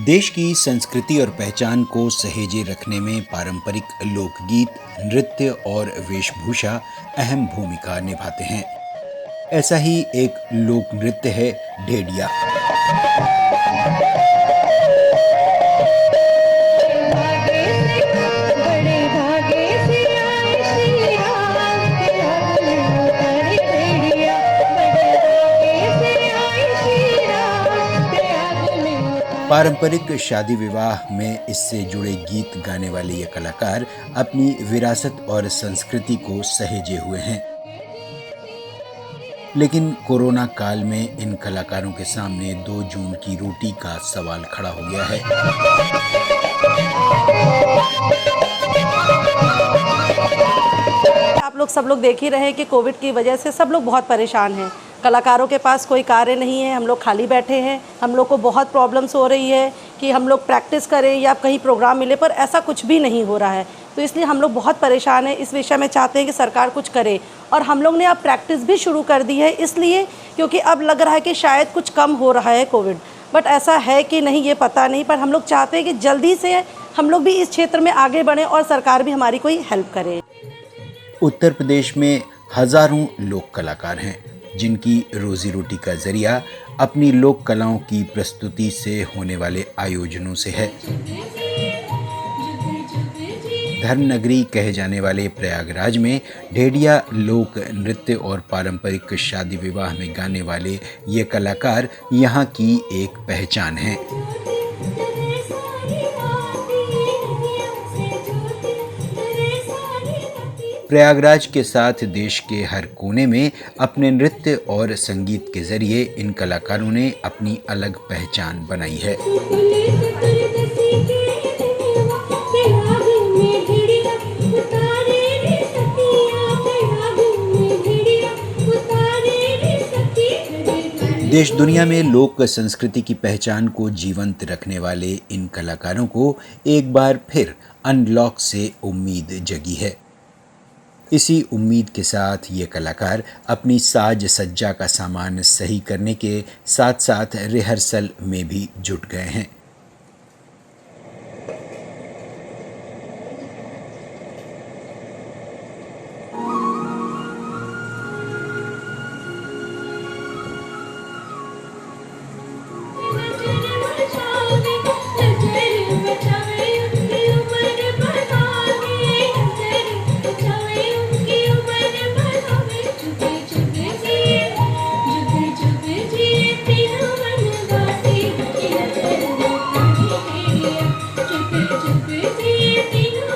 देश की संस्कृति और पहचान को सहेजे रखने में पारंपरिक लोकगीत, नृत्य और वेशभूषा अहम भूमिका निभाते हैं। ऐसा ही एक लोक नृत्य है ढेडिया। पारंपरिक शादी विवाह में इससे जुड़े गीत गाने वाले ये कलाकार अपनी विरासत और संस्कृति को सहेजे हुए हैं। लेकिन कोरोना काल में इन कलाकारों के सामने 2 जून की रोटी का सवाल खड़ा हो गया है। आप लोग सब लोग देख ही रहे हैं कि कोविड की वजह से सब लोग बहुत परेशान हैं। कलाकारों के पास कोई कार्य नहीं है, हम लोग खाली बैठे हैं। हम लोग को बहुत प्रॉब्लम्स हो रही है कि हम लोग प्रैक्टिस करें या कहीं प्रोग्राम मिले, पर ऐसा कुछ भी नहीं हो रहा है। तो इसलिए हम लोग बहुत परेशान हैं। इस विषय में चाहते हैं कि सरकार कुछ करे। और हम लोग ने अब प्रैक्टिस भी शुरू कर दी है, इसलिए क्योंकि अब लग रहा है कि शायद कुछ कम हो रहा है कोविड, बट ऐसा है कि नहीं ये पता नहीं। पर हम लोग चाहते हैं कि जल्दी से हम लोग भी इस क्षेत्र में आगे बढ़ें और सरकार भी हमारी कोई हेल्प करे। उत्तर प्रदेश में हजारों लोक कलाकार हैं जिनकी रोजी रोटी का जरिया अपनी लोक कलाओं की प्रस्तुति से होने वाले आयोजनों से है। धर्मनगरी कहे जाने वाले प्रयागराज में ढेडिया लोक नृत्य और पारंपरिक शादी विवाह में गाने वाले ये कलाकार यहाँ की एक पहचान हैं। प्रयागराज के साथ देश के हर कोने में अपने नृत्य और संगीत के जरिए इन कलाकारों ने अपनी अलग पहचान बनाई है। देश दुनिया में लोक संस्कृति की पहचान को जीवंत रखने वाले इन कलाकारों को एक बार फिर अनलॉक से उम्मीद जगी है। इसी उम्मीद के साथ ये कलाकार अपनी साज सज्जा का सामान सही करने के साथ साथ रिहर्सल में भी जुट गए हैं।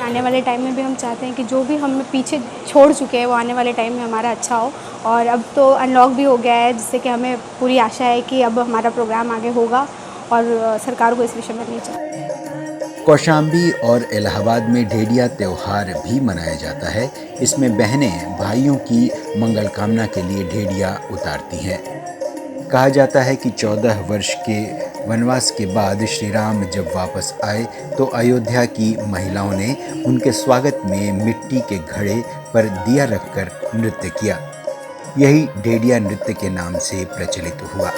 आने वाले टाइम में भी हम चाहते हैं कि जो भी हम पीछे छोड़ चुके हैं वो आने वाले टाइम में हमारा अच्छा हो। और अब तो अनलॉक भी हो गया है, जिससे कि हमें पूरी आशा है कि अब हमारा प्रोग्राम आगे होगा और सरकार को इस विषय में नहीं चाहिए। कौशाम्बी और इलाहाबाद में ढेडिया त्यौहार भी मनाया जाता है। इसमें बहनें भाइयों की मंगल कामना के लिए ढेडिया उतारती हैं। कहा जाता है कि 14 वर्ष के वनवास के बाद श्री राम जब वापस आए तो अयोध्या की महिलाओं ने उनके स्वागत में मिट्टी के घड़े पर दिया रखकर नृत्य किया। यही ढेडिया नृत्य के नाम से प्रचलित हुआ।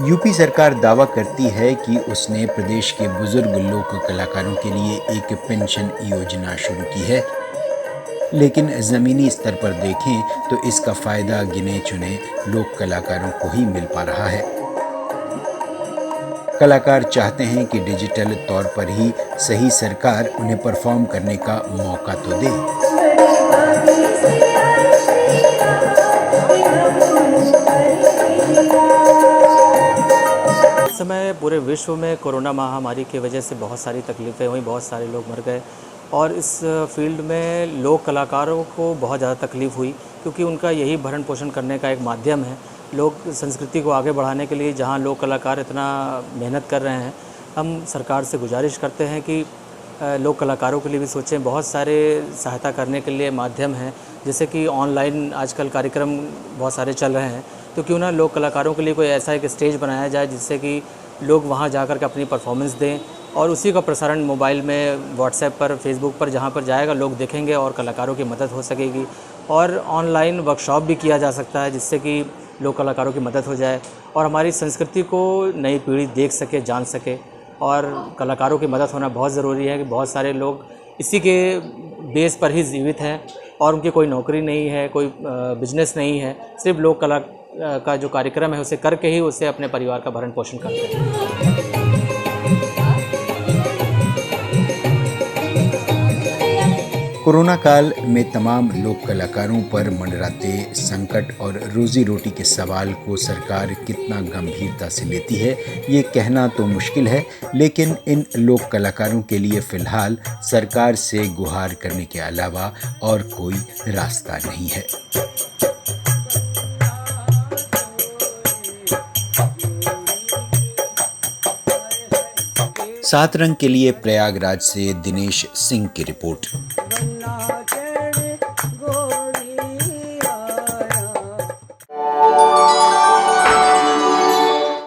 यूपी सरकार दावा करती है कि उसने प्रदेश के बुजुर्ग लोक कलाकारों के लिए एक पेंशन योजना शुरू की है, लेकिन ज़मीनी स्तर पर देखें तो इसका फ़ायदा गिने चुने लोक कलाकारों को ही मिल पा रहा है। कलाकार चाहते हैं कि डिजिटल तौर पर ही सही सरकार उन्हें परफॉर्म करने का मौका तो दे। इस समय पूरे विश्व में कोरोना महामारी की वजह से बहुत सारी तकलीफ़ें हुई, बहुत सारे लोग मर गए और इस फील्ड में लोक कलाकारों को बहुत ज़्यादा तकलीफ़ हुई, क्योंकि उनका यही भरण पोषण करने का एक माध्यम है। लोक संस्कृति को आगे बढ़ाने के लिए जहां लोक कलाकार इतना मेहनत कर रहे हैं, हम सरकार से गुजारिश करते हैं कि लोक कलाकारों के लिए भी सोचें। बहुत सारे सहायता करने के लिए माध्यम हैं, जैसे कि ऑनलाइन आजकल कार्यक्रम बहुत सारे चल रहे हैं, तो क्यों ना लोक कलाकारों के लिए कोई ऐसा एक स्टेज बनाया जाए जिससे कि लोग वहाँ जाकर के अपनी परफॉर्मेंस दें और उसी का प्रसारण मोबाइल में, व्हाट्सएप पर, फेसबुक पर जहाँ पर जाएगा लोग देखेंगे और कलाकारों की मदद हो सकेगी। और ऑनलाइन वर्कशॉप भी किया जा सकता है जिससे कि लोक कलाकारों की मदद हो जाए और हमारी संस्कृति को नई पीढ़ी देख सके, जान सके। और कलाकारों की मदद होना बहुत ज़रूरी है कि बहुत सारे लोग इसी के बेस पर ही जीवित हैं और उनकी कोई नौकरी नहीं है, कोई बिजनेस नहीं है, सिर्फ लोक कला का जो कार्यक्रम है उसे करके ही उसे अपने परिवार का भरण पोषण करते हैं। कोरोना काल में तमाम लोक कलाकारों पर मंडराते संकट और रोजी रोटी के सवाल को सरकार कितना गंभीरता से लेती है ये कहना तो मुश्किल है, लेकिन इन लोक कलाकारों के लिए फ़िलहाल सरकार से गुहार करने के अलावा और कोई रास्ता नहीं है। सात रंग के लिए प्रयागराज से दिनेश सिंह की रिपोर्ट।